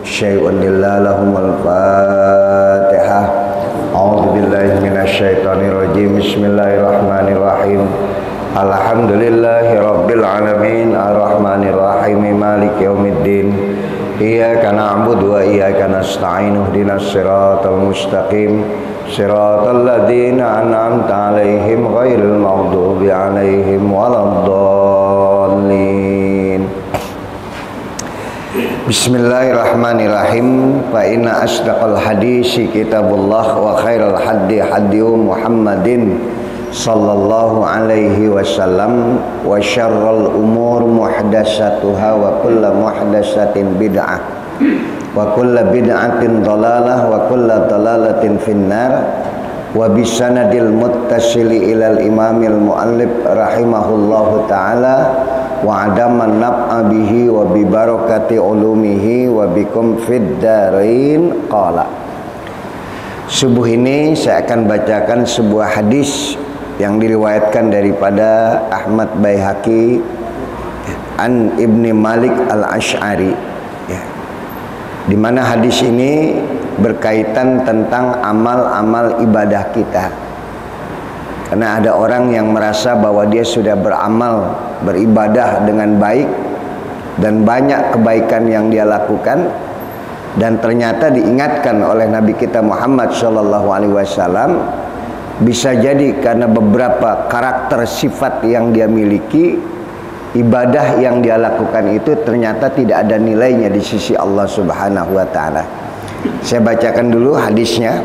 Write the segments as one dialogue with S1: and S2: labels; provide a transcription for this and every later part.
S1: syai'un lahumul fatihah. A'udzubillahi minasyaitonirrajim. Bismillahirrahmanirrahim. Alhamdulillahi rabbil alamin, arrahmanirrahim, maliki yaumiddin. Iyyaka na'budu wa iyyaka nasta'in. Ihdinas siratal mustaqim, siratal ladzina an'amta 'alaihim ghairil maghdubi 'alaihim waladdallin. Bismillahirrahmanirrahim. Fa inna asdaqal hadisi kitabullah wa khairal hadi hadiyu Muhammadin sallallahu alaihi wasallam wa syarrul umur muhdatsatuha wa kullu muhdatsatin bid'ah wa kullu bid'atin dhalalah wa kullu dhalalatin finnar wa bisanadil muttasili ilal imamil muallif rahimahullahu ta'ala wa adaman nab'a bihi wa bi barakati ulumihi wa bikum fid darain qala. Subuh ini saya akan bacakan sebuah hadis yang diriwayatkan daripada Ahmad Baihaqi an Ibni Malik al-Ash'ari, ya, di mana hadis ini berkaitan tentang amal-amal ibadah kita. Karena ada orang yang merasa bahwa dia sudah beramal, beribadah dengan baik dan banyak kebaikan yang dia lakukan, dan ternyata diingatkan oleh Nabi kita Muhammad SAW, bisa jadi karena beberapa karakter sifat yang dia miliki, ibadah yang dia lakukan itu ternyata tidak ada nilainya di sisi Allah Subhanahu wa ta'ala. Saya bacakan dulu hadisnya.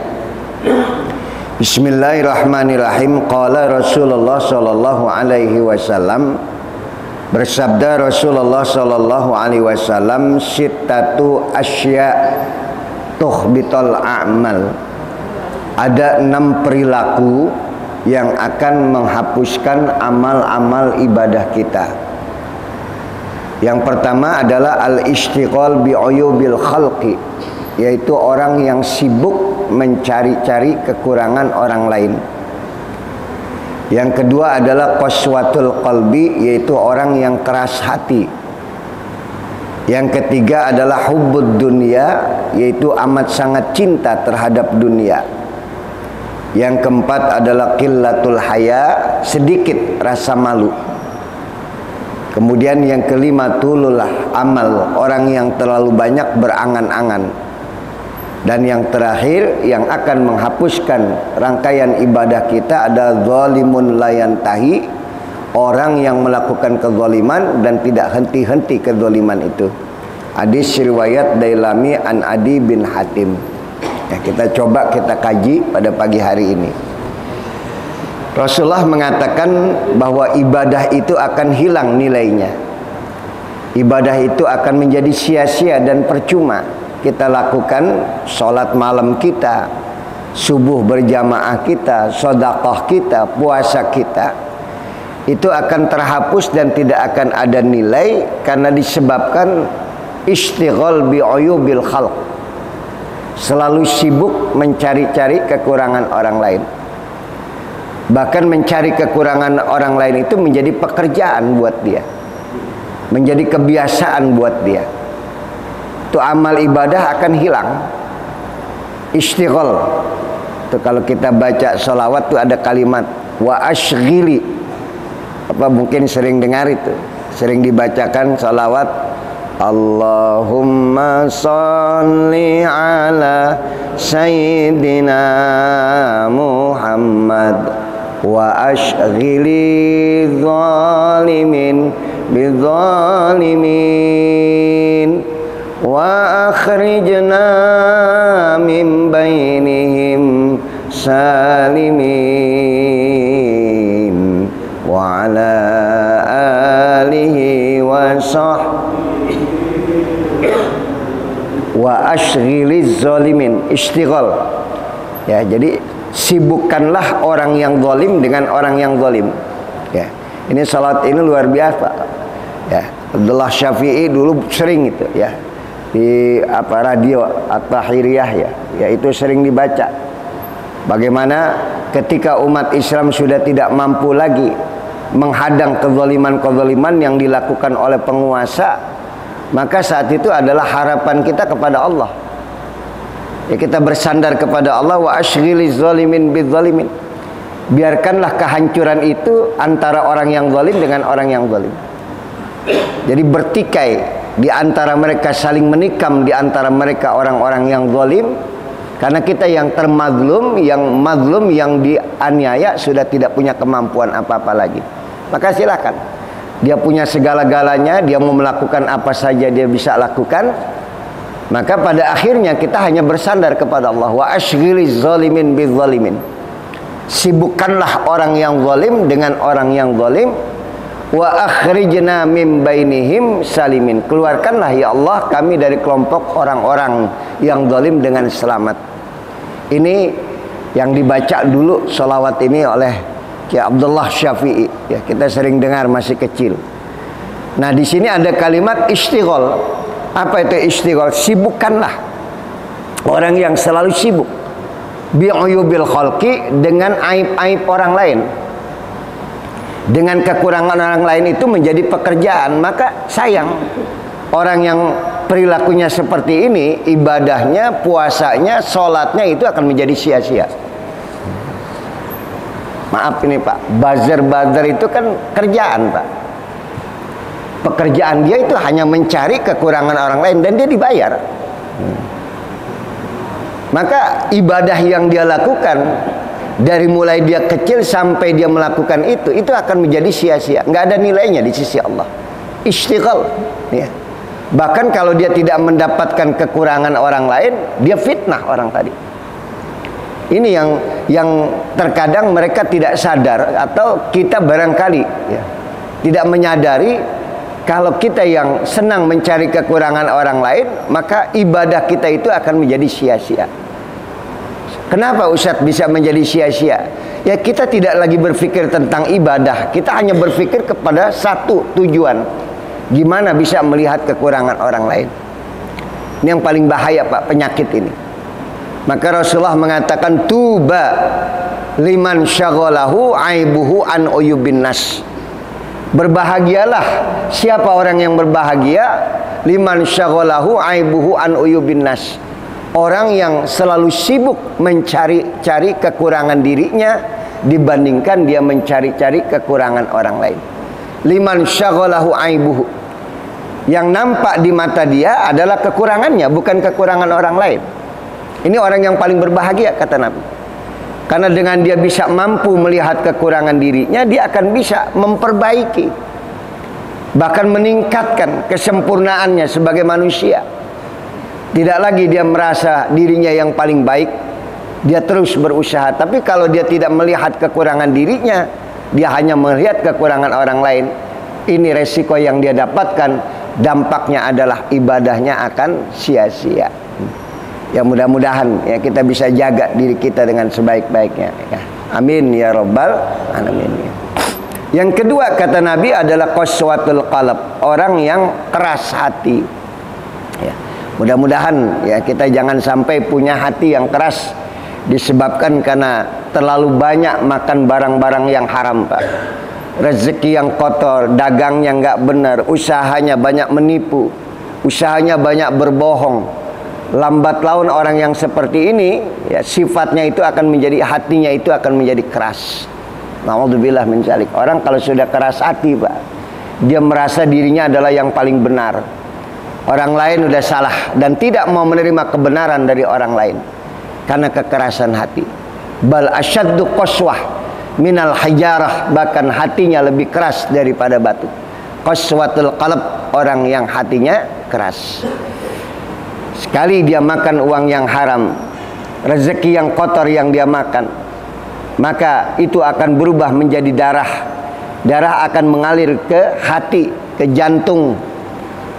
S1: Bismillahirrahmanirrahim. Qala Rasulullah sallallahu alaihi wasallam, bersabda Rasulullah sallallahu alaihi wasallam, sittatu asya tuhbitul a'mal. Ada 6 perilaku yang akan menghapuskan amal-amal ibadah kita. Yang pertama adalah al-istighal bi'uyubil khalqi, yaitu orang yang sibuk mencari-cari kekurangan orang lain. Yang kedua adalah qaswatul qalbi, yaitu orang yang keras hati. Yang ketiga adalah hubbud dunya, yaitu amat sangat cinta terhadap dunia. Yang keempat adalah qillatul haya, sedikit rasa malu. Kemudian yang kelima tulul amal, orang yang terlalu banyak berangan-angan. Dan yang terakhir yang akan menghapuskan rangkaian ibadah kita adalah zalimun la yantahi, orang yang melakukan kezaliman dan tidak henti-henti kezaliman itu. Hadis riwayat Dailami an Adi bin Hatim. Ya, kita coba kita kaji pada pagi hari ini. Rasulullah mengatakan bahwa ibadah itu akan hilang nilainya. Ibadah itu akan menjadi sia-sia dan percuma. Kita lakukan sholat malam kita, subuh berjamaah kita, sedekah kita, puasa kita, itu akan terhapus dan tidak akan ada nilai karena disebabkan istighal bi'uyubil khalq, selalu sibuk mencari-cari kekurangan orang lain. Bahkan mencari kekurangan orang lain itu menjadi pekerjaan buat dia, menjadi kebiasaan buat dia. Itu amal ibadah akan hilang. Istighal itu kalau kita baca sholawat tuh ada kalimat wa ashghili, apa mungkin sering dengar itu, sering dibacakan sholawat, Allahumma sholli ala sayyidina Muhammad wa ashghili zalimin bizalimin wa akhrijna min bainihim salimin wa ala alihi wa sahbihi wa ashghiliz zalimin. Istighal, ya, jadi sibukkanlah orang yang zalim dengan orang yang zalim, ya. Ini salat ini luar biasa, ya. Abdullah Syafi'i dulu sering itu, ya, di radio At-Tahiriyah, ya, itu sering dibaca. Bagaimana ketika umat Islam sudah tidak mampu lagi menghadang kezaliman-kezaliman yang dilakukan oleh penguasa, maka saat itu adalah harapan kita kepada Allah. Ya, kita bersandar kepada Allah, wa ashghiliz zalimin bidzalimin. Biarkanlah kehancuran itu antara orang yang zalim dengan orang yang zalim. Jadi bertikai di antara mereka, saling menikam di antara mereka orang-orang yang zalim. Karena kita yang termazlum, yang mazlum, yang dianiaya sudah tidak punya kemampuan apa-apa lagi. Maka silakan. Dia punya segala-galanya, dia mau melakukan apa saja dia bisa lakukan. Maka pada akhirnya kita hanya bersandar kepada Allah. Wa ashghiliz zalimin bidzalimin. Sibukkanlah orang yang zalim dengan orang yang zalim. Wa akhrijna min bainihim salimin. Keluarkanlah ya Allah kami dari kelompok orang-orang yang zalim dengan selamat. Ini yang dibaca dulu sholawat ini oleh Kiai Abdullah Syafi'i. Ya, kita sering dengar masih kecil. Nah, di sini ada kalimat istighol. Apa itu istighol? Sibukkanlah. Orang yang selalu sibuk bi'uyubil khalqi, dengan aib-aib orang lain. Dengan kekurangan orang lain itu menjadi pekerjaan, maka sayang. Orang yang perilakunya seperti ini, ibadahnya, puasanya, sholatnya itu akan menjadi sia-sia. Maaf ini Pak, buzzer-buzzer itu kan kerjaan Pak. Pekerjaan dia itu hanya mencari kekurangan orang lain dan dia dibayar. Maka ibadah yang dia lakukan, dari mulai dia kecil sampai dia melakukan itu akan menjadi sia-sia. Nggak ada nilainya di sisi Allah. Istighal, ya. Bahkan kalau dia tidak mendapatkan kekurangan orang lain, dia fitnah orang tadi. Ini yang terkadang mereka tidak sadar, atau kita barangkali ya, tidak menyadari kalau kita yang senang mencari kekurangan orang lain, maka ibadah kita itu akan menjadi sia-sia. Kenapa Ustadz bisa menjadi sia-sia? Ya, kita tidak lagi berpikir tentang ibadah, kita hanya berpikir kepada satu tujuan. Gimana bisa melihat kekurangan orang lain? Ini yang paling bahaya Pak, penyakit ini. Maka Rasulullah mengatakan, tuba liman syaghalahu aibuhu an uyubin nas. Berbahagialah siapa orang yang berbahagia, liman syaghalahu aibuhu an uyubin nas. Orang yang selalu sibuk mencari-cari kekurangan dirinya dibandingkan dia mencari-cari kekurangan orang lain. Liman syaghalahu aibuhu. Yang nampak di mata dia adalah kekurangannya, bukan kekurangan orang lain. Ini orang yang paling berbahagia kata Nabi. Karena dengan dia bisa mampu melihat kekurangan dirinya, dia akan bisa memperbaiki, bahkan meningkatkan kesempurnaannya sebagai manusia. Tidak lagi dia merasa dirinya yang paling baik, dia terus berusaha. Tapi kalau dia tidak melihat kekurangan dirinya, dia hanya melihat kekurangan orang lain, ini resiko yang dia dapatkan. Dampaknya adalah ibadahnya akan sia-sia. Ya, mudah-mudahan ya kita bisa jaga diri kita dengan sebaik-baiknya ya. Amin ya rabbal alamin. Yang kedua kata Nabi adalah qaswatul qalb, orang yang keras hati ya. Mudah-mudahan ya kita jangan sampai punya hati yang keras disebabkan karena terlalu banyak makan barang-barang yang haram Pak. Rezeki yang kotor, dagangnya nggak benar, usahanya banyak menipu, usahanya banyak berbohong. Lambat laun orang yang seperti ini ya, sifatnya itu akan menjadi, hatinya itu akan menjadi keras. Na'udzubillah min dzalik. Orang kalau sudah keras hati Pak, dia merasa dirinya adalah yang paling benar, orang lain udah salah, dan tidak mau menerima kebenaran dari orang lain karena kekerasan hati. Bal asyaddu qaswah minal hajarah, bahkan hatinya lebih keras daripada batu. Qaswatul qalb, orang yang hatinya keras. Sekali dia makan uang yang haram, rezeki yang kotor yang dia makan, maka itu akan berubah menjadi darah. Darah akan mengalir ke hati, ke jantung.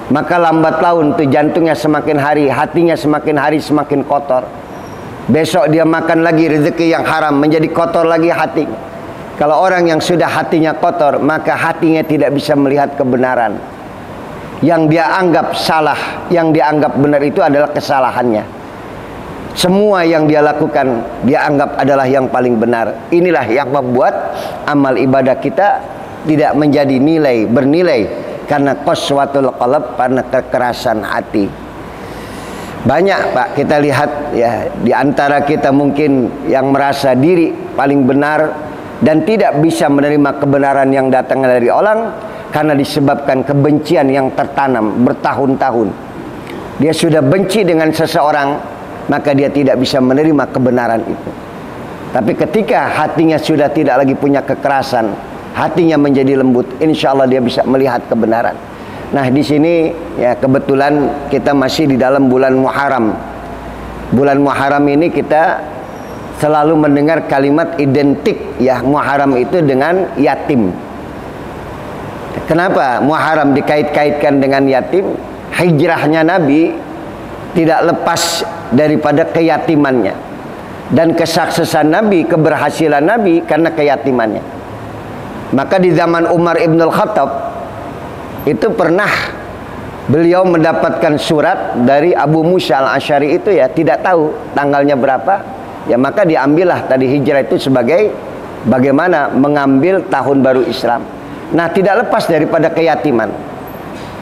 S1: Maka lambat laun tuh jantungnya semakin hari, hatinya semakin hari semakin kotor. Besok dia makan lagi rezeki yang haram, menjadi kotor lagi hatinya. Kalau orang yang sudah hatinya kotor, maka hatinya tidak bisa melihat kebenaran. Yang dia anggap salah, yang dia anggap benar itu adalah kesalahannya. Semua yang dia lakukan, dia anggap adalah yang paling benar. Inilah yang membuat amal ibadah kita tidak menjadi bernilai karena qaswatul qalb, karena kekerasan hati. Banyak Pak kita lihat ya, di antara kita mungkin yang merasa diri paling benar dan tidak bisa menerima kebenaran yang datang dari orang karena disebabkan kebencian yang tertanam bertahun-tahun. Dia sudah benci dengan seseorang, maka dia tidak bisa menerima kebenaran itu. Tapi ketika hatinya sudah tidak lagi punya kekerasan, hatinya menjadi lembut, insya Allah dia bisa melihat kebenaran. Nah di sini ya kebetulan kita masih di dalam bulan Muharram. Bulan Muharram ini kita selalu mendengar kalimat identik ya Muharram itu dengan yatim. Kenapa Muharram dikait-kaitkan dengan yatim? Hijrahnya Nabi tidak lepas daripada keyatimannya, dan kesuksesan Nabi, keberhasilan Nabi karena keyatimannya. Maka di zaman Umar ibn al-Khattab itu pernah beliau mendapatkan surat dari Abu Musa al-Asy'ari itu ya, tidak tahu tanggalnya berapa ya, maka diambillah tadi hijrah itu sebagai bagaimana mengambil tahun baru Islam. Nah tidak lepas daripada keyatiman.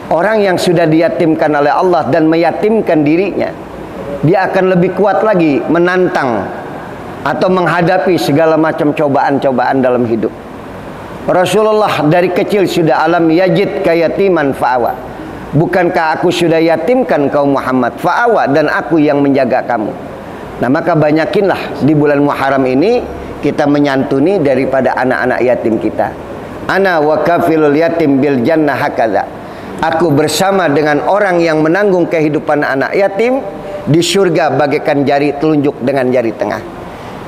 S1: Orang yang sudah diyatimkan oleh Allah dan meyatimkan dirinya, dia akan lebih kuat lagi menantang atau menghadapi segala macam cobaan-cobaan dalam hidup. Rasulullah dari kecil sudah alam yajid kayatiman fa'awa. Bukankah aku sudah yatimkan kau Muhammad? Fa'awa, dan aku yang menjaga kamu. Nah maka banyakinlah di bulan Muharram ini kita menyantuni daripada anak-anak yatim kita. Ana wa kafilul yatim bil jannah hakadha. Aku bersama dengan orang yang menanggung kehidupan anak yatim di surga bagaikan jari telunjuk dengan jari tengah.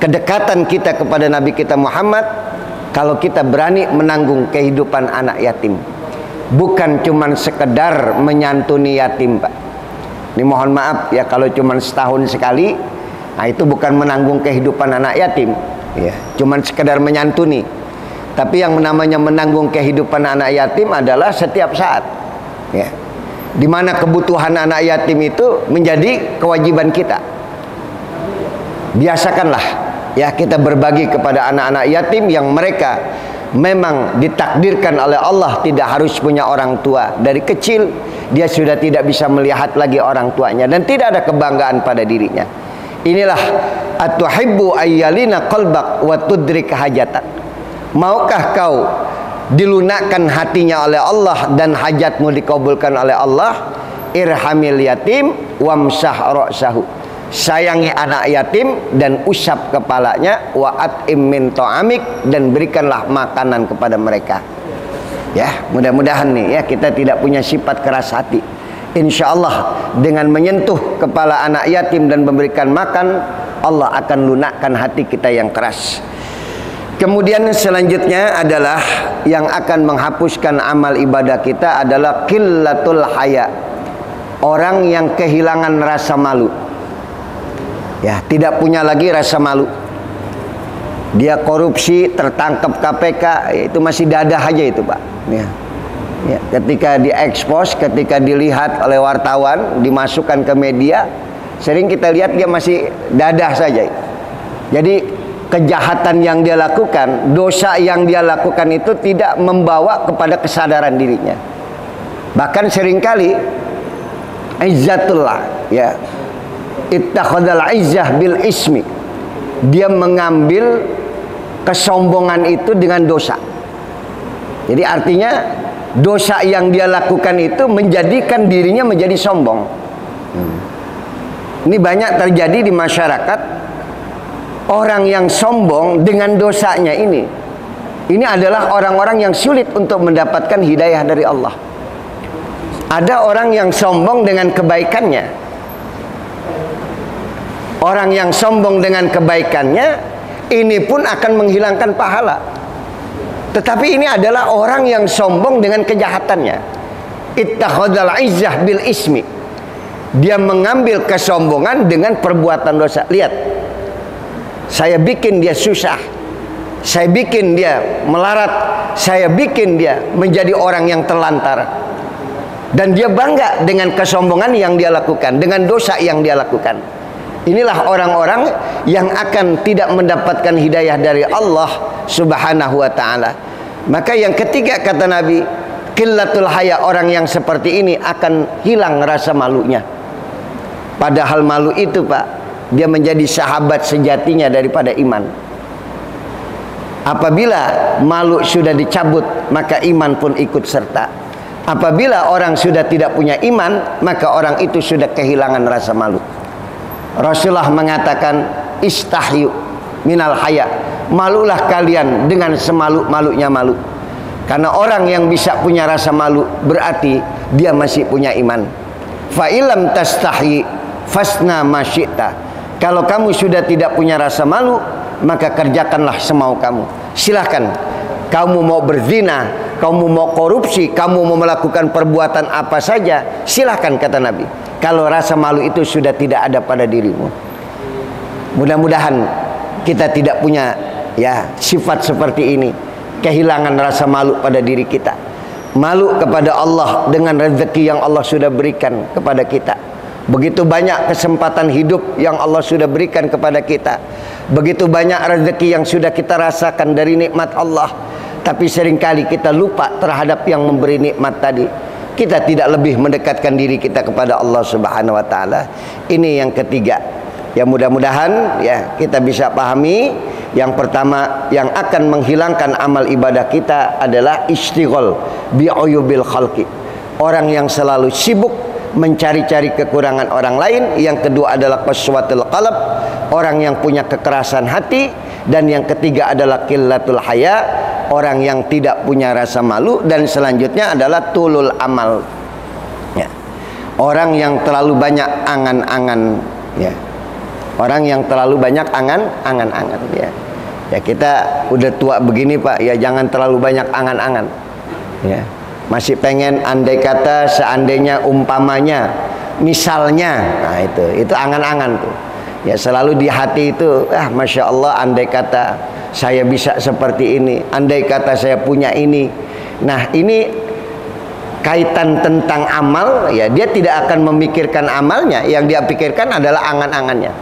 S1: Kedekatan kita kepada Nabi kita Muhammad kalau kita berani menanggung kehidupan anak yatim, bukan cuman sekedar menyantuni yatim Pak. Ini mohon maaf ya kalau cuman setahun sekali, nah itu bukan menanggung kehidupan anak yatim ya, cuman sekedar menyantuni. Tapi yang namanya menanggung kehidupan anak yatim adalah setiap saat ya, dimana kebutuhan anak yatim itu menjadi kewajiban kita. Biasakanlah ya kita berbagi kepada anak-anak yatim yang mereka memang ditakdirkan oleh Allah tidak harus punya orang tua. Dari kecil dia sudah tidak bisa melihat lagi orang tuanya dan tidak ada kebanggaan pada dirinya. Inilah atuhibbu ayyalina qalbak wa tudrik hajatak. Maukah kau dilunakkan hatinya oleh Allah dan hajatmu dikabulkan oleh Allah? Irhamil yatim wamsah ra'sahu. Sayangi anak yatim dan usap kepalanya. Wa at'im min ta'amik, dan berikanlah makanan kepada mereka. Ya, mudah-mudahan nih ya kita tidak punya sifat keras hati. Insya Allah dengan menyentuh kepala anak yatim dan memberikan makan, Allah akan lunakkan hati kita yang keras. Kemudian selanjutnya adalah yang akan menghapuskan amal ibadah kita adalah qillatul haya. Orang yang kehilangan rasa malu. Ya, tidak punya lagi rasa malu. Dia korupsi, tertangkap KPK, itu masih dadah aja itu Pak. Ya. Ya, ketika diekspos, ketika dilihat oleh wartawan, dimasukkan ke media, sering kita lihat dia masih dadah saja. Jadi kejahatan yang dia lakukan, dosa yang dia lakukan itu tidak membawa kepada kesadaran dirinya. Bahkan seringkali izzatullah ya, ittakhadal izzah bil ismi, dia mengambil kesombongan itu dengan dosa. Jadi artinya dosa yang dia lakukan itu menjadikan dirinya menjadi sombong. Ini banyak terjadi di masyarakat. Orang yang sombong dengan dosanya ini adalah orang-orang yang sulit untuk mendapatkan hidayah dari Allah. Ada orang yang sombong dengan kebaikannya. Orang yang sombong dengan kebaikannya ini pun akan menghilangkan pahala. Tetapi ini adalah orang yang sombong dengan kejahatannya. Ittakhadal izzah bil ismi. Dia mengambil kesombongan dengan perbuatan dosa. Lihat, saya bikin dia susah, saya bikin dia melarat, saya bikin dia menjadi orang yang terlantar. Dan dia bangga dengan kesombongan yang dia lakukan, dengan dosa yang dia lakukan. Inilah orang-orang yang akan tidak mendapatkan hidayah dari Allah Subhanahu wa ta'ala. Maka yang ketiga kata Nabi, Qillatul haya, orang yang seperti ini akan hilang rasa malunya. Padahal malu itu Pak, dia menjadi sahabat sejatinya daripada iman. Apabila malu sudah dicabut, maka iman pun ikut serta. Apabila orang sudah tidak punya iman, maka orang itu sudah kehilangan rasa malu. Rasulullah mengatakan, istahyu minal haya, malulah kalian dengan semalu-malunya malu. Karena orang yang bisa punya rasa malu berarti dia masih punya iman. Fa ilam tastahi fasna ma syi'ta. Kalau kamu sudah tidak punya rasa malu, maka kerjakanlah semau kamu. Silahkan. Kamu mau berzina, kamu mau korupsi, kamu mau melakukan perbuatan apa saja, silahkan, kata Nabi. Kalau rasa malu itu sudah tidak ada pada dirimu. Mudah-mudahan kita tidak punya sifat seperti ini, kehilangan rasa malu pada diri kita. Malu kepada Allah dengan rezeki yang Allah sudah berikan kepada kita. Begitu banyak kesempatan hidup yang Allah sudah berikan kepada kita. Begitu banyak rezeki yang sudah kita rasakan dari nikmat Allah. Tapi seringkali kita lupa terhadap yang memberi nikmat tadi. Kita tidak lebih mendekatkan diri kita kepada Allah Subhanahu wa taala. Ini yang ketiga. Ya, mudah-mudahan kita bisa pahami. Yang pertama, yang akan menghilangkan amal ibadah kita adalah istighol bi'uyubil khalqi. Orang yang selalu sibuk mencari-cari kekurangan orang lain. Yang kedua adalah qaswatul qalb, orang yang punya kekerasan hati. Dan yang ketiga adalah qillatul haya, orang yang tidak punya rasa malu. Dan selanjutnya adalah tulul amal, orang yang terlalu banyak angan-angan, orang yang terlalu banyak angan-angan. Kita udah tua begini Pak, jangan terlalu banyak angan-angan. Masih pengen andai kata, seandainya, umpamanya, misalnya, nah itu angan-angan tuh. Selalu di hati itu, Masya Allah, andai kata saya bisa seperti ini, andai kata saya punya ini. Nah, ini kaitan tentang amal, dia tidak akan memikirkan amalnya. Yang dia pikirkan adalah angan-angannya.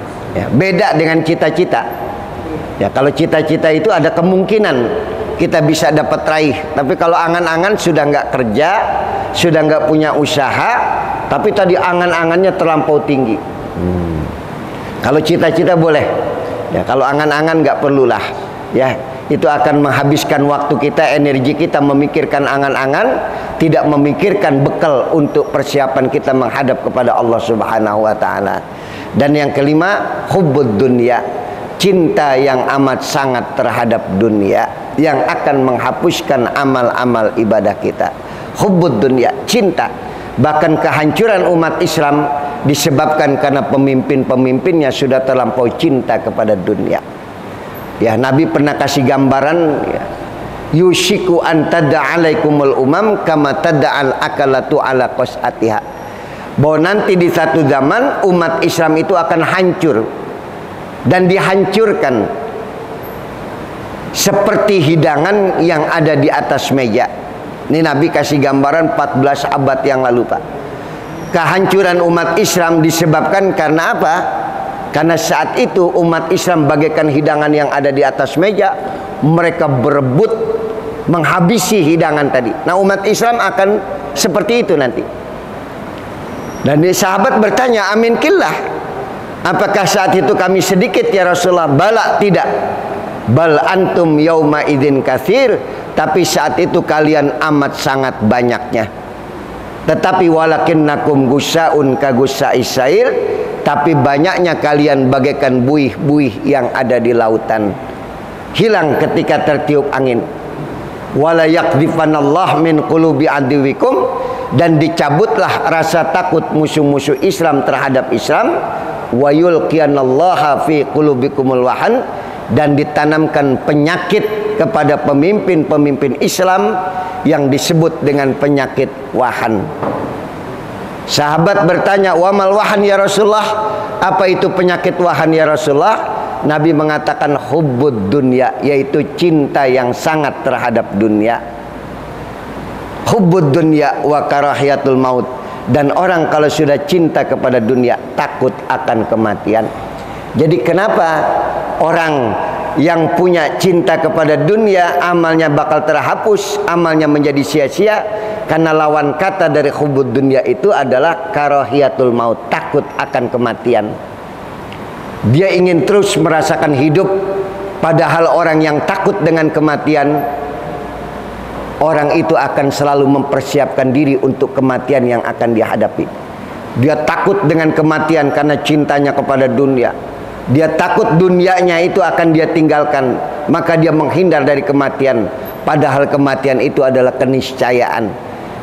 S1: Beda dengan cita-cita. Kalau cita-cita itu ada kemungkinan kita bisa dapat raih. Tapi kalau angan-angan sudah nggak kerja, sudah nggak punya usaha, tapi tadi angan-angannya terlampau tinggi. Kalau cita-cita boleh, kalau angan-angan nggak perlulah. Itu akan menghabiskan waktu kita, energi kita memikirkan angan-angan, tidak memikirkan bekal untuk persiapan kita menghadap kepada Allah Subhanahu wa taala. Dan yang kelima, hubbud dunya, cinta yang amat sangat terhadap dunia, yang akan menghapuskan amal-amal ibadah kita. Hubbud dunya, cinta. Bahkan kehancuran umat Islam disebabkan karena pemimpin-pemimpinnya sudah terlampau cinta kepada dunia. Nabi pernah kasih gambaran, yushiku an tada'alaikumul umam kama tada'al akalatu ala qas'atiha, bahwa nanti di satu zaman umat Islam itu akan hancur dan dihancurkan seperti hidangan yang ada di atas meja. Ini Nabi kasih gambaran 14 abad yang lalu Pak. Kehancuran umat Islam disebabkan karena apa? Karena saat itu umat Islam bagaikan hidangan yang ada di atas meja. Mereka berebut menghabisi hidangan tadi. Nah, umat Islam akan seperti itu nanti. Dan sahabat bertanya, amin killah, apakah saat itu kami sedikit ya Rasulullah? Bala, tidak. Bal antum yauma idzin katsir, tapi saat itu kalian amat sangat banyaknya. Tetapi walakinnakum gusaun ka gusais sail, tapi banyaknya kalian bagaikan buih-buih yang ada di lautan, hilang ketika tertiup angin. Wala yaqdhifanallah min qulubi aduwikum, dan dicabutlah rasa takut musuh-musuh Islam terhadap Islam. Wa yulqiyanallahu fi qulubikumul wahan, dan ditanamkan penyakit kepada pemimpin-pemimpin Islam yang disebut dengan penyakit wahan. Sahabat bertanya, wa mal wahan ya Rasulullah, apa itu penyakit wahan ya Rasulullah? Nabi mengatakan hubbud dunya, yaitu cinta yang sangat terhadap dunia. Hubbud dunya wa karahiyatul maut, dan orang kalau sudah cinta kepada dunia takut akan kematian. Jadi kenapa orang yang punya cinta kepada dunia amalnya bakal terhapus, amalnya menjadi sia-sia? Karena lawan kata dari hubbud dunya itu adalah karahiyatul maut, takut akan kematian. Dia ingin terus merasakan hidup, padahal orang yang takut dengan kematian, orang itu akan selalu mempersiapkan diri untuk kematian yang akan dihadapi. Dia takut dengan kematian karena cintanya kepada dunia. Dia takut dunianya itu akan dia tinggalkan, maka dia menghindar dari kematian. Padahal kematian itu adalah keniscayaan.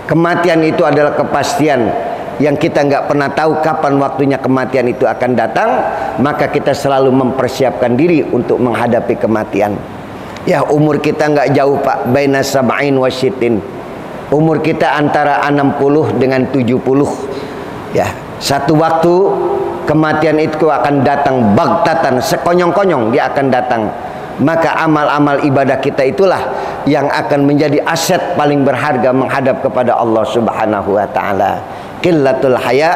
S1: Kematian itu adalah kepastian yang kita nggak pernah tahu kapan waktunya kematian itu akan datang. Maka kita selalu mempersiapkan diri untuk menghadapi kematian. Ya, umur kita nggak jauh Pak, baina sab'in wa sittin. Umur kita antara 60 dengan 70. Ya, satu waktu kematian itu akan datang bagtatan, sekonyong-konyong dia akan datang. Maka amal-amal ibadah kita itulah yang akan menjadi aset paling berharga menghadap kepada Allah Subhanahu wa taala. Qillatul haya,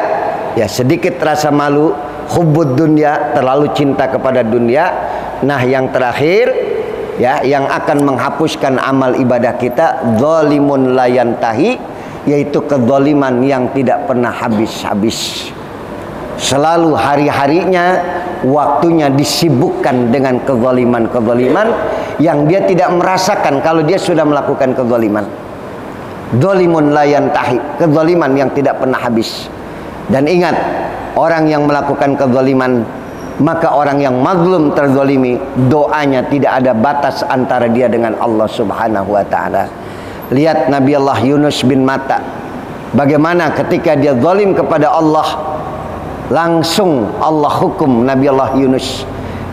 S1: ya sedikit rasa malu, hubbud dunya, terlalu cinta kepada dunia. Nah, yang terakhir ya, yang akan menghapuskan amal ibadah kita, zalimun la yantahi, yaitu kezaliman yang tidak pernah habis-habis. Selalu hari-harinya, waktunya disibukkan dengan kezaliman-kezaliman yang dia tidak merasakan kalau dia sudah melakukan kezaliman. Zalimun la yantahi, kezaliman yang tidak pernah habis. Dan ingat, orang yang melakukan kezaliman, maka orang yang mazlum terzalimi, doanya tidak ada batas antara dia dengan Allah Subhanahu wa taala. Lihat Nabi Allah Yunus bin Matta, bagaimana ketika dia zalim kepada Allah, langsung Allah hukum Nabi Allah Yunus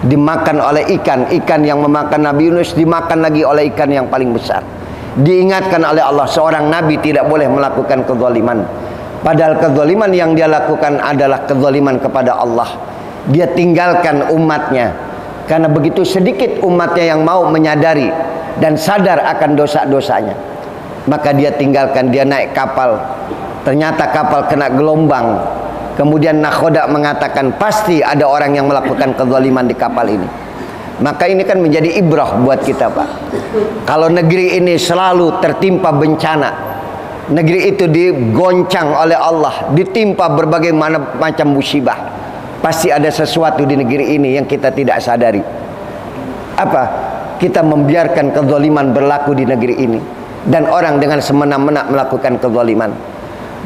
S1: dimakan oleh ikan. Ikan yang memakan Nabi Yunus dimakan lagi oleh ikan yang paling besar. Diingatkan oleh Allah, seorang nabi tidak boleh melakukan kezaliman. Padahal kezaliman yang dia lakukan adalah kezaliman kepada Allah. Dia tinggalkan umatnya karena begitu sedikit umatnya yang mau menyadari dan sadar akan dosa-dosanya. Maka dia tinggalkan, dia naik kapal. Ternyata kapal kena gelombang. Kemudian nakhoda mengatakan pasti ada orang yang melakukan kezaliman di kapal ini. Maka ini kan menjadi ibrah buat kita Pak. Kalau negeri ini selalu tertimpa bencana, negeri itu digoncang oleh Allah, ditimpa berbagai macam musibah, pasti ada sesuatu di negeri ini yang kita tidak sadari. Apa? Kita membiarkan kezaliman berlaku di negeri ini, dan orang dengan semena-mena melakukan kezaliman.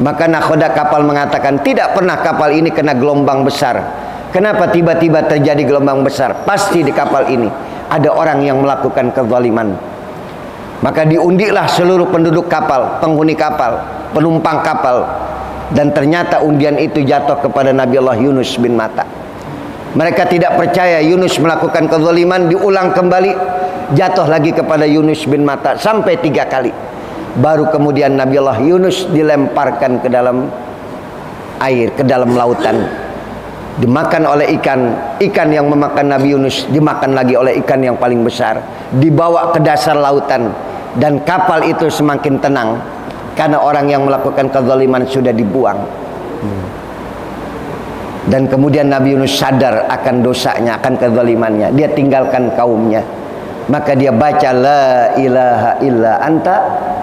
S1: Maka nakhoda kapal mengatakan tidak pernah kapal ini kena gelombang besar. Kenapa tiba-tiba terjadi gelombang besar? Pasti di kapal ini ada orang yang melakukan kezaliman. Maka diundilah seluruh penduduk kapal, penghuni kapal, penumpang kapal, dan ternyata undian itu jatuh kepada Nabi Allah Yunus bin Matta. Mereka tidak percaya Yunus melakukan kezaliman, diulang kembali, jatuh lagi kepada Yunus bin Matta sampai 3 kali. Baru kemudian Nabi Allah Yunus dilemparkan ke dalam air, ke dalam lautan, dimakan oleh ikan. Ikan yang memakan Nabi Yunus dimakan lagi oleh ikan yang paling besar, dibawa ke dasar lautan, dan kapal itu semakin tenang karena orang yang melakukan kezaliman sudah dibuang. Dan kemudian Nabi Yunus sadar akan dosanya, akan kezalimannya. Dia tinggalkan kaumnya. Maka dia baca la ilaha illa anta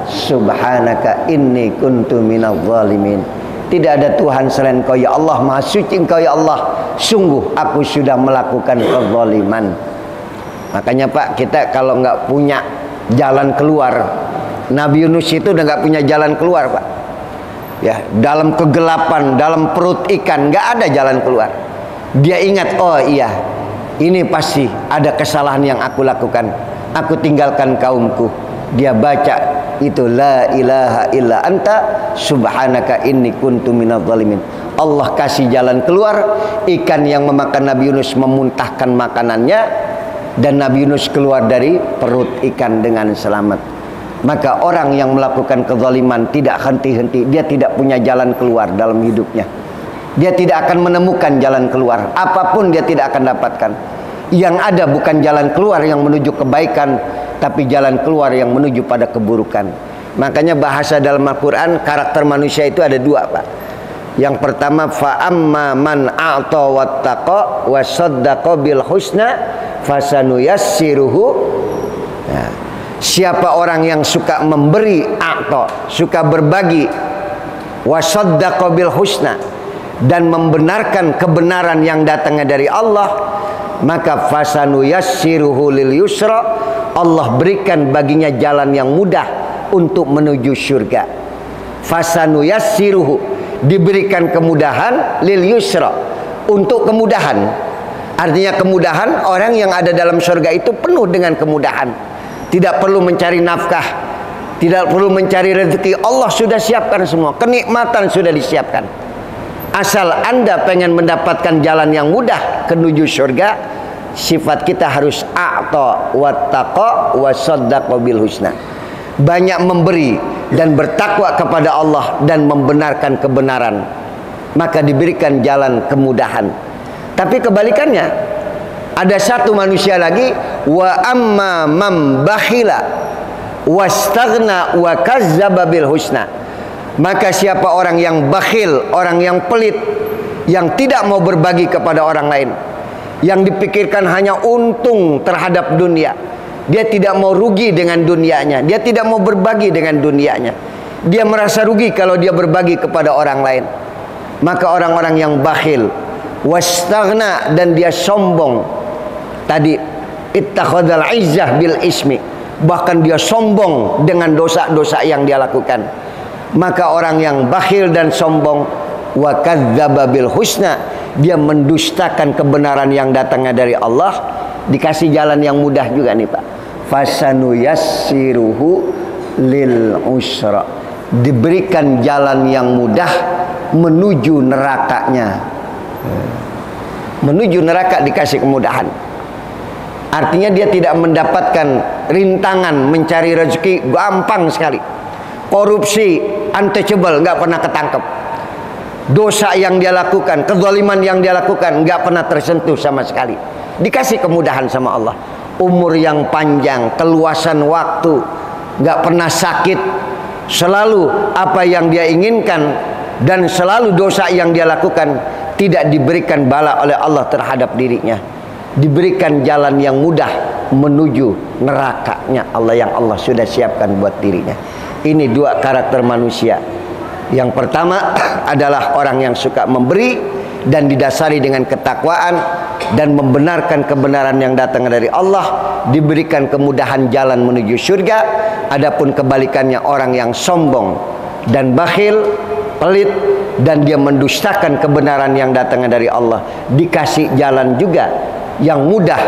S1: subhanaka inni kuntu minadh zalimin. Tidak ada Tuhan selain Kau ya Allah, Maha suci Engkau ya Allah, sungguh aku sudah melakukan kezaliman. Makanya Pak, kita kalau nggak punya jalan keluar, Nabi Yunus itu udah nggak punya jalan keluar Pak. Ya, dalam kegelapan, dalam perut ikan, nggak ada jalan keluar. Dia ingat, oh iya, ini pasti ada kesalahan yang aku lakukan. Aku tinggalkan kaumku. Dia baca itu la ilaha illa anta subhanaka inni kuntu minadh zalimin. Allah kasih jalan keluar. Ikan yang memakan Nabi Yunus memuntahkan makanannya, dan Nabi Yunus keluar dari perut ikan dengan selamat. Maka orang yang melakukan kezaliman tidak henti-henti. Dia tidak punya jalan keluar dalam hidupnya. Dia tidak akan menemukan jalan keluar. Apapun dia tidak akan dapatkan. Yang ada bukan jalan keluar yang menuju kebaikan, tapi jalan keluar yang menuju pada keburukan. Makanya bahasa dalam Al-Quran, karakter manusia itu ada 2 Pak. Yang pertama, fa'amma man a'ta wattaqa wa saddaqa bil husna fasanuyassiruhu. Nah, Siapa orang yang suka memberi, suka berbagi, wasaddaqa bil husna, dan membenarkan kebenaran yang datangnya dari Allah, maka fasanuyassiruhu lil yusra, Allah berikan baginya jalan yang mudah untuk menuju surga. Fasanuyassiruhu, diberikan kemudahan, lil yusra, untuk kemudahan. Artinya kemudahan, orang yang ada dalam surga itu penuh dengan kemudahan. Tidak perlu mencari nafkah, tidak perlu mencari rezeki, Allah sudah siapkan semua. Kenikmatan sudah disiapkan. Asal Anda pengen mendapatkan jalan yang mudah menuju surga, sifat kita harus a'ta wattaqa wasaddaqa bil husna. Banyak memberi dan bertakwa kepada Allah dan membenarkan kebenaran, maka diberikan jalan kemudahan. Tapi kebalikannya, ada satu manusia lagi, wa amma man bakhila wastaghna wa kazzaba bil husna. Maka siapa orang yang bakhil, orang yang pelit, yang tidak mau berbagi kepada orang lain, yang dipikirkan hanya untung terhadap dunia, dia tidak mau rugi dengan dunianya, dia tidak mau berbagi dengan dunianya, dia merasa rugi kalau dia berbagi kepada orang lain. Maka orang-orang yang bakhil, wastaghna, dan dia sombong, tadi ittakhadhal izzah bil ismi, bahkan dia sombong dengan dosa-dosa yang dia lakukan. Maka orang yang bakhil dan sombong, wa kadzdzaba bil husna, dia mendustakan kebenaran yang datangnya dari Allah, dikasih jalan yang mudah juga nih Pak. Fasanuyassiruhu lil usra, diberikan jalan yang mudah menuju nerakanya. Menuju neraka dikasih kemudahan. Artinya dia tidak mendapatkan rintangan mencari rezeki, gampang sekali. Korupsi untouchable, nggak pernah ketangkep. Dosa yang dia lakukan, kezaliman yang dia lakukan, nggak pernah tersentuh sama sekali. Dikasih kemudahan sama Allah. Umur yang panjang, keluasan waktu, nggak pernah sakit, selalu apa yang dia inginkan, dan selalu dosa yang dia lakukan tidak diberikan bala oleh Allah terhadap dirinya. Diberikan jalan yang mudah menuju nerakanya Allah yang Allah sudah siapkan buat dirinya. Ini dua karakter manusia. Yang pertama adalah orang yang suka memberi dan didasari dengan ketakwaan dan membenarkan kebenaran yang datang dari Allah, diberikan kemudahan jalan menuju surga. Adapun kebalikannya orang yang sombong dan bakhil, pelit, dan dia mendustakan kebenaran yang datang dari Allah, dikasih jalan juga yang mudah,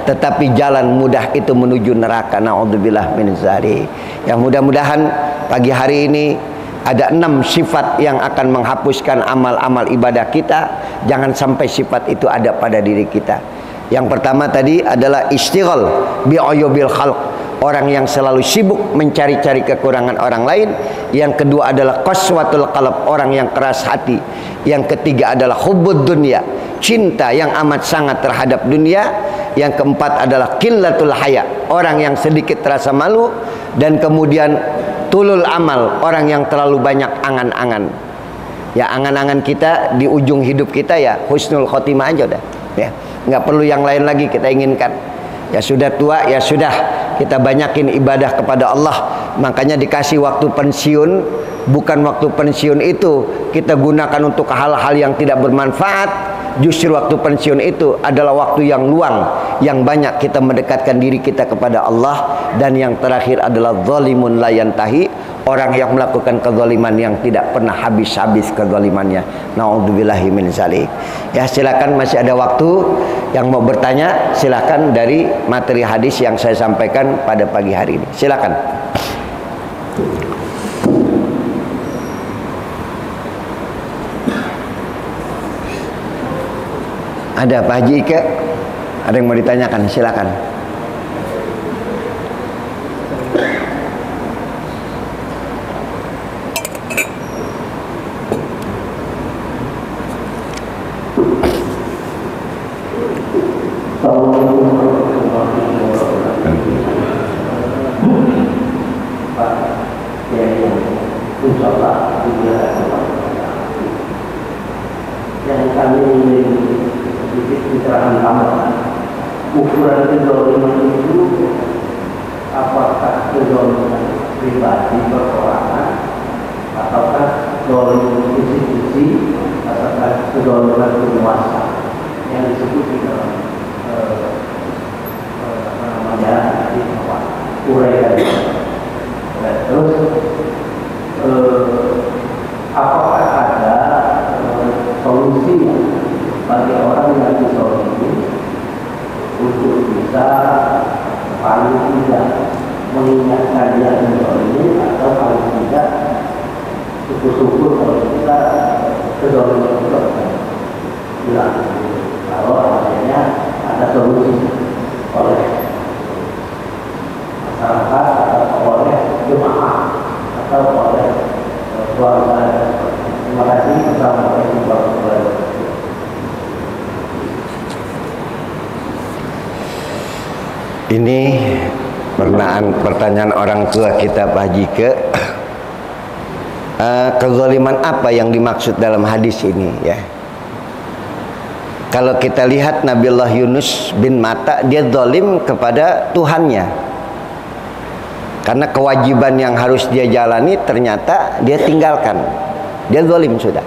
S1: tetapi jalan mudah itu menuju neraka. Na'udzubillah min dzalik. Yang mudah-mudahan pagi hari ini ada 6 sifat yang akan menghapuskan amal-amal ibadah kita. Jangan sampai sifat itu ada pada diri kita. Yang pertama tadi adalah istighal bi'uyubil khalq, orang yang selalu sibuk mencari-cari kekurangan orang lain. Yang kedua adalah qaswatul qalb, orang yang keras hati. Yang ketiga adalah hubbud dunya, cinta yang amat sangat terhadap dunia. Yang keempat adalah qillatul haya, orang yang sedikit terasa malu. Dan kemudian tulul amal, orang yang terlalu banyak angan-angan. Ya, angan-angan kita di ujung hidup kita ya husnul khotimah aja udah ya, nggak perlu yang lain lagi kita inginkan. Ya sudah tua, ya sudah kita banyakin ibadah kepada Allah. Makanya dikasih waktu pensiun, bukan waktu pensiun itu kita gunakan untuk hal-hal yang tidak bermanfaat. Justru waktu pensiun itu adalah waktu yang luang, yang banyak kita mendekatkan diri kita kepada Allah. Dan yang terakhir adalah zalimun la yantahi, orang yang melakukan kezaliman yang tidak pernah habis-habis kezalimannya. Na'udzubillahi min dzalik. Ya, silakan, masih ada waktu. Yang mau bertanya silakan dari materi hadis yang saya sampaikan pada pagi hari ini. Silakan. Ada Pak Haji Ike? Ada yang mau ditanyakan? Silakan.
S2: Yang kami ingin sedikit bicara tambah, ukuran kezaliman itu apakah kezaliman pribadi perorangan ataukah kezaliman institusi ataukah kezaliman penguasa yang disebut di dalam uraian. Terus apakah ada solusi bagi orang yang dizalimi untuk bisa paling tidak mengingatkan dia dizalimi, atau paling tidak syukur-syukur kalau kita kezaliman itu akan hilang kalau adanya ada solusi oleh masyarakat atau oleh jemaah atau oleh keluarga. Terima kasih. Assalamualaikum warahmatullahi wabarakatuh.
S1: Ini pertanyaan orang tua kita, Pak Haji Ke. Kezaliman apa yang dimaksud dalam hadis ini ya? Kalau kita lihat Nabiullah Yunus bin Matta, dia zalim kepada Tuhannya. Karena kewajiban yang harus dia jalani ternyata dia tinggalkan. Dia zalim sudah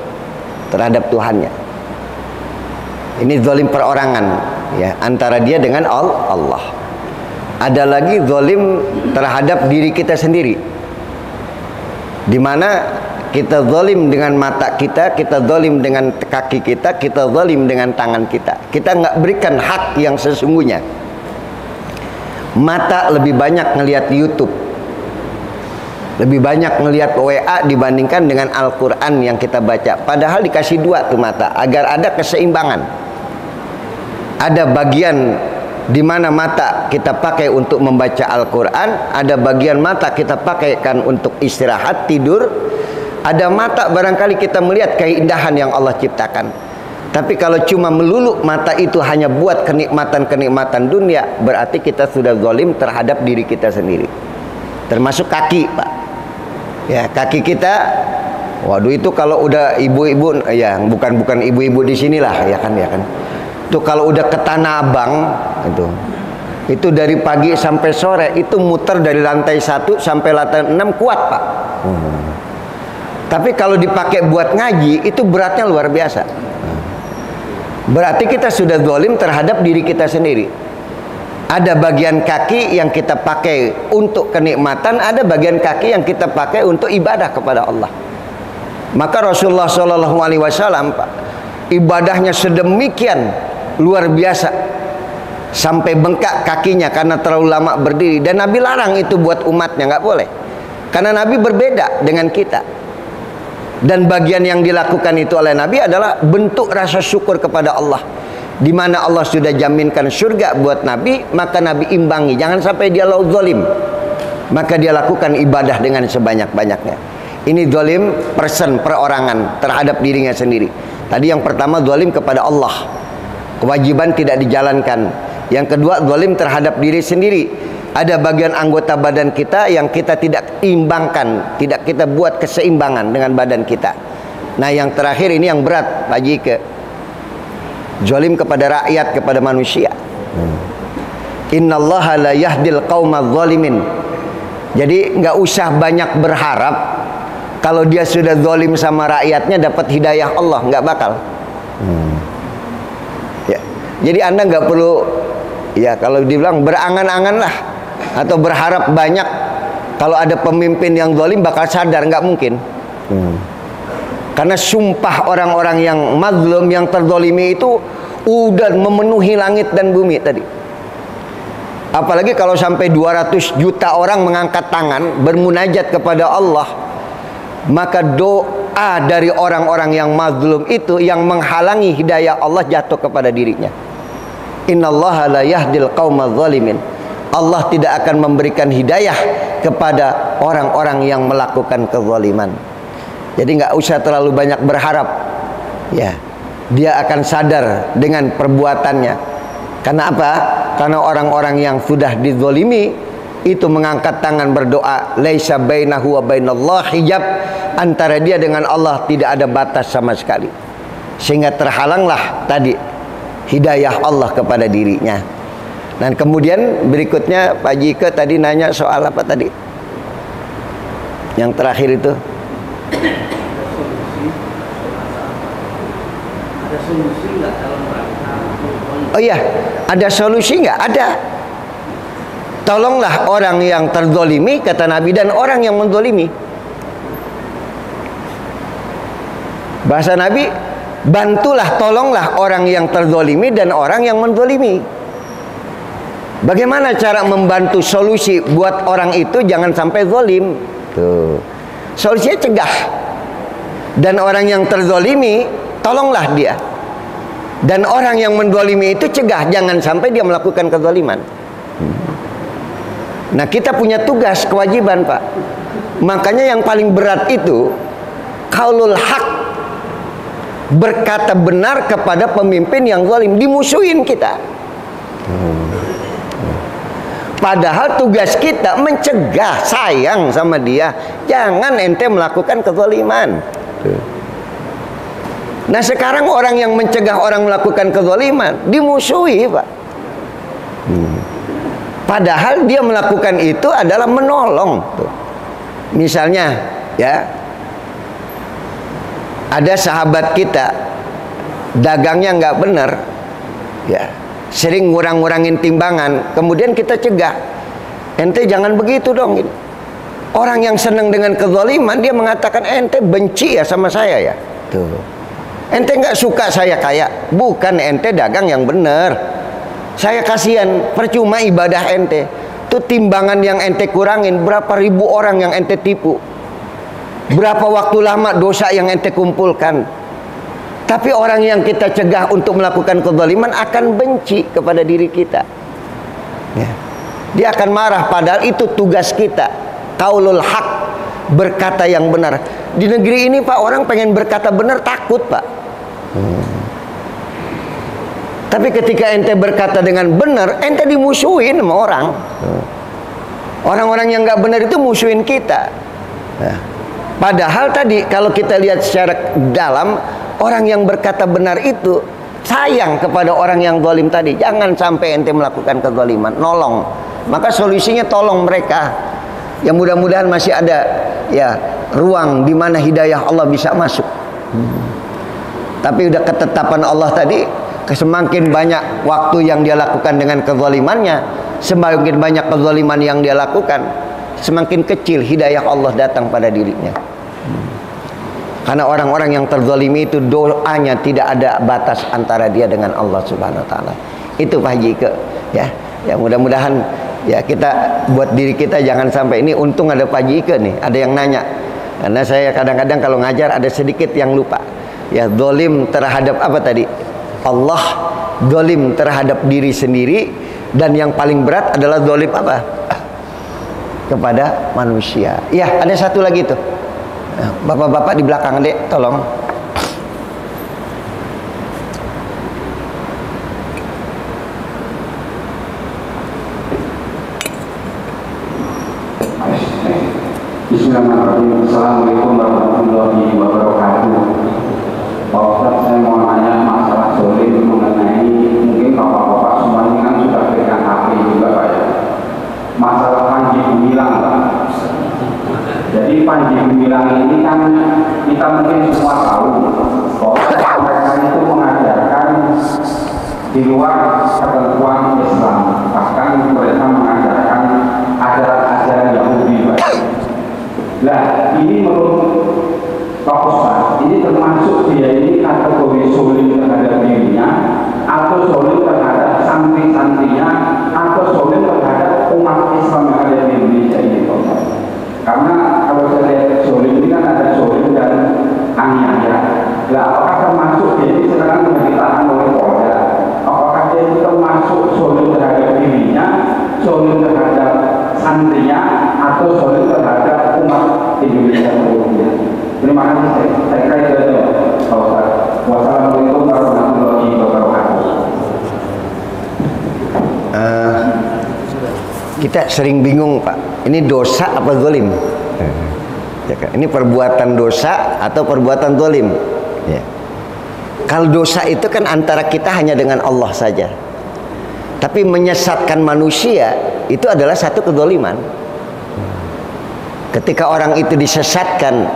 S1: terhadap Tuhannya. Ini zalim perorangan ya, antara dia dengan Allah. Ada lagi zalim terhadap diri kita sendiri, di mana kita zalim dengan mata kita, kita zalim dengan kaki kita, kita zalim dengan tangan kita. Kita nggak berikan hak yang sesungguhnya. Mata lebih banyak ngelihat YouTube, lebih banyak ngelihat WA dibandingkan dengan Al-Quran yang kita baca. Padahal dikasih dua tuh mata agar ada keseimbangan. Ada bagian di mana mata kita pakai untuk membaca Al-Quran, ada bagian mata kita pakaikan untuk istirahat, tidur. Ada mata barangkali kita melihat keindahan yang Allah ciptakan. Tapi kalau cuma melulu mata itu hanya buat kenikmatan-kenikmatan dunia, berarti kita sudah zalim terhadap diri kita sendiri. Termasuk kaki, Pak. Ya, kaki kita, waduh itu kalau udah ibu-ibu, ya bukan ibu-ibu di sinilah, ya kan. Itu kalau udah ke Tanah Abang, itu dari pagi sampai sore itu muter dari lantai 1 sampai lantai 6 kuat, Pak. Tapi kalau dipakai buat ngaji itu beratnya luar biasa. Berarti kita sudah zalim terhadap diri kita sendiri. Ada bagian kaki yang kita pakai untuk kenikmatan, ada bagian kaki yang kita pakai untuk ibadah kepada Allah. Maka Rasulullah SAW, Pak, ibadahnya sedemikian luar biasa sampai bengkak kakinya karena terlalu lama berdiri. Dan Nabi larang itu buat umatnya, nggak boleh. Karena Nabi berbeda dengan kita. Dan bagian yang dilakukan itu oleh Nabi adalah bentuk rasa syukur kepada Allah. Di mana Allah sudah jaminkan surga buat Nabi, maka Nabi imbangi, jangan sampai dia zalim. Maka dia lakukan ibadah dengan sebanyak-banyaknya. Ini zalim perorangan terhadap dirinya sendiri. Tadi yang pertama zalim kepada Allah, kewajiban tidak dijalankan. Yang kedua zalim terhadap diri sendiri. Ada bagian anggota badan kita yang kita tidak imbangkan, tidak kita buat keseimbangan dengan badan kita. Nah yang terakhir ini yang berat, Pak Jike. Zalim kepada rakyat, kepada manusia. Innallaha la yahdil qaumadz zalimin. Jadi nggak usah banyak berharap kalau dia sudah zalim sama rakyatnya dapat hidayah Allah, nggak bakal. Ya. Jadi Anda nggak perlu, ya kalau dibilang berangan-angan lah atau berharap banyak kalau ada pemimpin yang zalim bakal sadar, nggak mungkin. Karena sumpah orang-orang yang mazlum, yang terzalimi itu udah memenuhi langit dan bumi tadi. Apalagi kalau sampai 200 juta orang mengangkat tangan bermunajat kepada Allah, maka doa dari orang-orang yang mazlum itu yang menghalangi hidayah Allah jatuh kepada dirinya. Innallaha la yahdil qaumadz zalimin. Allah tidak akan memberikan hidayah kepada orang-orang yang melakukan kezaliman. Jadi nggak usah terlalu banyak berharap, ya dia akan sadar dengan perbuatannya. Karena apa? Karena orang-orang yang sudah dizalimi itu mengangkat tangan berdoa, laisa bainahu wa bainallah hijab, antara dia dengan Allah tidak ada batas sama sekali, sehingga terhalanglah tadi hidayah Allah kepada dirinya. Dan kemudian berikutnya Pak Jika tadi nanya soal apa tadi? Yang terakhir itu.
S2: Ada solusi nggak dalam rangka?
S1: Oh iya, ada solusi nggak? Ada. Tolonglah orang yang terzolimi, kata Nabi, dan orang yang menzolimi. Bahasa Nabi, bantulah, tolonglah orang yang terzolimi dan orang yang menzolimi. Bagaimana cara membantu solusi buat orang itu jangan sampai zolim? Tuh. Solusinya cegah. Dan orang yang terzolimi, tolonglah dia. Dan orang yang menzolimi itu cegah, jangan sampai dia melakukan kezoliman. Nah, kita punya tugas, kewajiban, Pak. Makanya yang paling berat itu qaulul haq, berkata benar kepada pemimpin yang zalim, dimusuhin kita. Padahal tugas kita mencegah, sayang sama dia, jangan ente melakukan kezaliman. Nah, sekarang orang yang mencegah orang melakukan kezaliman dimusuhi, Pak. Padahal dia melakukan itu adalah menolong. Misalnya, ya, ada sahabat kita dagangnya nggak benar, ya, sering ngurang-ngurangin timbangan. Kemudian kita cegah, ente jangan begitu dong. Orang yang senang dengan kezaliman, dia mengatakan ente benci ya sama saya ya. Tuh, ente nggak suka saya kaya, bukan ente dagang yang benar. Saya kasihan, percuma ibadah ente. Tuh timbangan yang ente kurangin, berapa ribu orang yang ente tipu, berapa waktu lama dosa yang ente kumpulkan. Tapi orang yang kita cegah untuk melakukan kezaliman akan benci kepada diri kita, ya. Dia akan marah, padahal itu tugas kita. Qaulul haq, berkata yang benar. Di negeri ini, Pak, orang pengen berkata benar takut, Pak. Tapi ketika ente berkata dengan benar, ente dimusuhin sama orang. Orang-orang yang nggak benar itu musuhin kita. Padahal tadi kalau kita lihat secara dalam, orang yang berkata benar itu sayang kepada orang yang zalim tadi. Jangan sampai ente melakukan kezaliman, nolong. Maka solusinya tolong mereka. Ya, mudah-mudahan masih ada ya ruang di mana hidayah Allah bisa masuk. Tapi udah ketetapan Allah tadi, semakin banyak waktu yang dia lakukan dengan kezalimannya, semakin banyak kezaliman yang dia lakukan, semakin kecil hidayah Allah datang pada dirinya. Karena orang-orang yang terzalimi itu doanya tidak ada batas antara dia dengan Allah Subhanahu wa taala. Itu Pak Haji Ike, ya. Ya, mudah-mudahan ya kita buat diri kita jangan sampai, ini untung ada Pak Haji Ike nih, ada yang nanya. Karena saya kadang-kadang kalau ngajar ada sedikit yang lupa. Ya, zalim terhadap apa tadi? Allah, zalim terhadap diri sendiri, dan yang paling berat adalah zalim apa? Kepada manusia. Ya, ada satu lagi tuh. Bapak-bapak di belakang, Dek, tolong.
S3: Bismillahirrahmanirrahim. Assalamualaikum warahmatullahi wabarakatuh. Pak Ustadz, saya mau nanya masalah zolim mengenai, mungkin bapak-bapak semua ini kan sudah pegang HP juga, Pak, ya. Masalah Panji Gumilang, Pak. Jadi Panji Gumilang ini kan kita mungkin semua tahu bahwa mereka itu mengajarkan di luar ketentuan Islam. Bahkan mereka mengajarkan ajaran-ajaran Yahudi, Pak. Nah, ini menurut Pak Ustadz, ini termasuk dia ini kategori zolim terhadap dirinya, atau zolim terhadap santri-santrinya, atau zolim terhadap umat Islam yang ada di Indonesia ini, Pak Ustadz. Karena kalau saya lihat zolim ini kan ada zolim dan aniaya. Nah, apakah termasuk dia ini sekarang ditahan oleh Polda? Apakah dia itu termasuk zolim terhadap dirinya, zolim terhadap santrinya, atau zolim terhadap umat Indonesia seluruhnya? Terima kasih. Saya kira itu saja, Pak Ustadz. Wassalamualaikum warahmatullahi wabarakatuh.
S1: Kita sering bingung, Pak. Ini dosa apa zalim? Ya kan? Ini perbuatan dosa atau perbuatan zalim? Ya. Kalau dosa itu kan antara kita hanya dengan Allah saja. Tapi menyesatkan manusia itu adalah satu kezaliman. Ketika orang itu disesatkan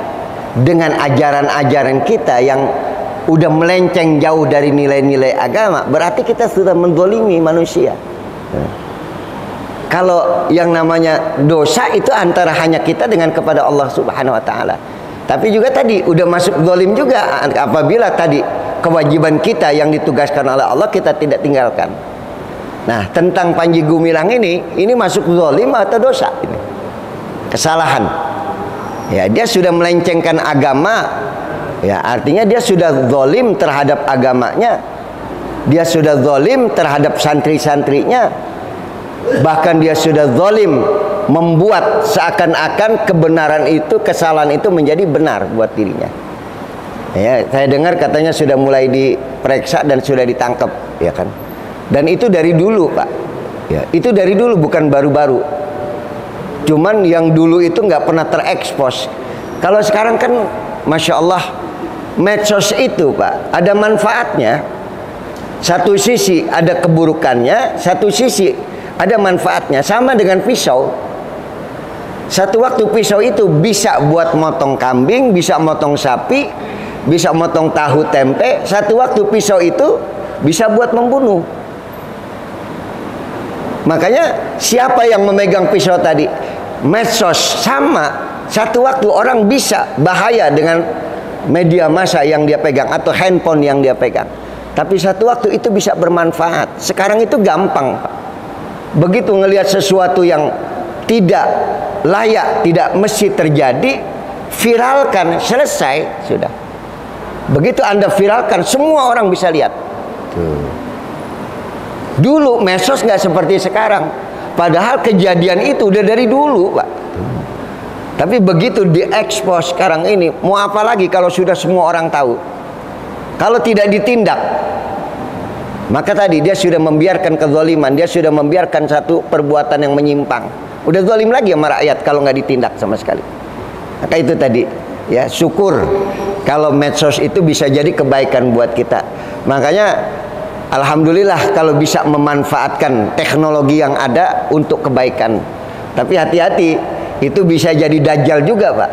S1: dengan ajaran-ajaran kita yang udah melenceng jauh dari nilai-nilai agama, berarti kita sudah menzalimi manusia. Kalau yang namanya dosa itu antara hanya kita dengan kepada Allah Subhanahu wa taala. Tapi juga tadi udah masuk zalim juga apabila tadi kewajiban kita yang ditugaskan oleh Allah kita tidak tinggalkan. Nah, tentang Panji Gumilang ini masuk zalim atau dosa ini? Kesalahan. Ya, dia sudah melencengkan agama. Ya, artinya dia sudah zalim terhadap agamanya. Dia sudah zalim terhadap santri-santrinya. Bahkan dia sudah zalim membuat seakan-akan kebenaran itu, kesalahan itu menjadi benar buat dirinya. Ya, saya dengar katanya sudah mulai diperiksa dan sudah ditangkap, ya kan? Dan itu dari dulu, Pak. Ya, itu dari dulu, bukan baru-baru. Cuman yang dulu itu nggak pernah terekspos. Kalau sekarang kan, masya Allah, medsos itu, Pak, ada manfaatnya. Satu sisi ada keburukannya, satu sisi ada manfaatnya. Sama dengan pisau. Satu waktu pisau itu bisa buat motong kambing, bisa motong sapi, bisa motong tahu tempe. Satu waktu pisau itu bisa buat membunuh. Makanya siapa yang memegang pisau tadi? Medsos. Sama. Satu waktu orang bisa bahaya dengan media massa yang dia pegang atau handphone yang dia pegang. Tapi satu waktu itu bisa bermanfaat. Sekarang itu gampang, Pak. Begitu ngelihat sesuatu yang tidak layak, tidak mesti terjadi, viralkan, selesai, sudah. Begitu Anda viralkan, semua orang bisa lihat. Dulu medsos nggak seperti sekarang. Padahal kejadian itu udah dari dulu, Pak. Tapi begitu diekspos sekarang ini, mau apa lagi kalau sudah semua orang tahu? Kalau tidak ditindak, maka tadi dia sudah membiarkan kezaliman, dia sudah membiarkan satu perbuatan yang menyimpang. Udah zalim lagi sama rakyat kalau nggak ditindak sama sekali. Maka itu tadi, ya, syukur kalau medsos itu bisa jadi kebaikan buat kita. Makanya alhamdulillah kalau bisa memanfaatkan teknologi yang ada untuk kebaikan. Tapi hati-hati, itu bisa jadi dajjal juga, Pak.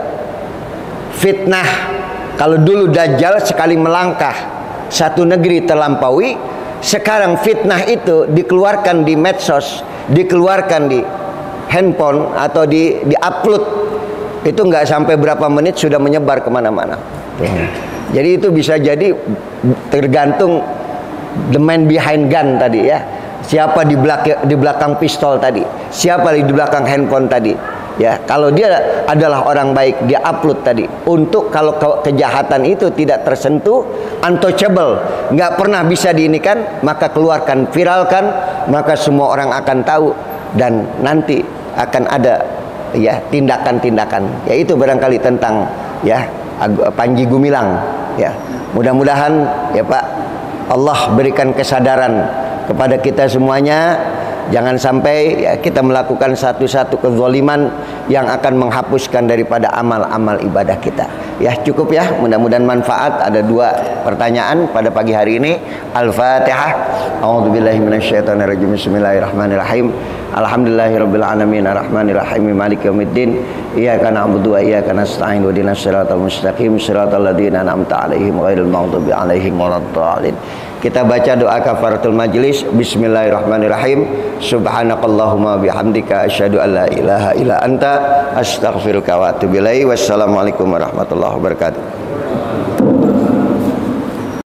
S1: Fitnah. Kalau dulu dajjal sekali melangkah satu negeri terlampaui, sekarang fitnah itu dikeluarkan di medsos, dikeluarkan di handphone atau di-upload. Itu nggak sampai berapa menit sudah menyebar kemana-mana. Jadi itu bisa jadi tergantung the man behind gun tadi, ya. Siapa di belakang pistol tadi, siapa di belakang handphone tadi. Ya, kalau dia adalah orang baik, dia upload tadi. Untuk kalau kejahatan itu tidak tersentuh, untouchable, nggak pernah bisa diinikan, maka keluarkan, viralkan, maka semua orang akan tahu dan nanti akan ada, ya, tindakan-tindakan. Ya, itu barangkali tentang, ya, Panji Gumilang. Ya, mudah-mudahan, ya Pak, Allah berikan kesadaran kepada kita semuanya. Jangan sampai, ya, kita melakukan satu-satu kezaliman yang akan menghapuskan daripada amal-amal ibadah kita. Ya, cukup ya, mudah-mudahan manfaat. Ada 2 pertanyaan pada pagi hari ini. Al-Fatihah. A'udzubillahi minasyaitonirrajim. Bismillahirrahmanirrahim. Alhamdulillahirabbil alamin arrahmanirrahim maliki yaumiddin. Iyyaka na'budu wa iyyaka nasta'in ihdinas siratal mustaqim siratal ladzina an'amta 'alaihim ghairil maghdubi 'alaihim waladdallin. Kita baca doa kafaratul majlis. Bismillahirrahmanirrahim. Subhanakallahumma bihamdika asyhadu an la ilaha illa anta astaghfiruka wa atubu ilaik. Wassalamualaikum warahmatullahi wabarakatuh.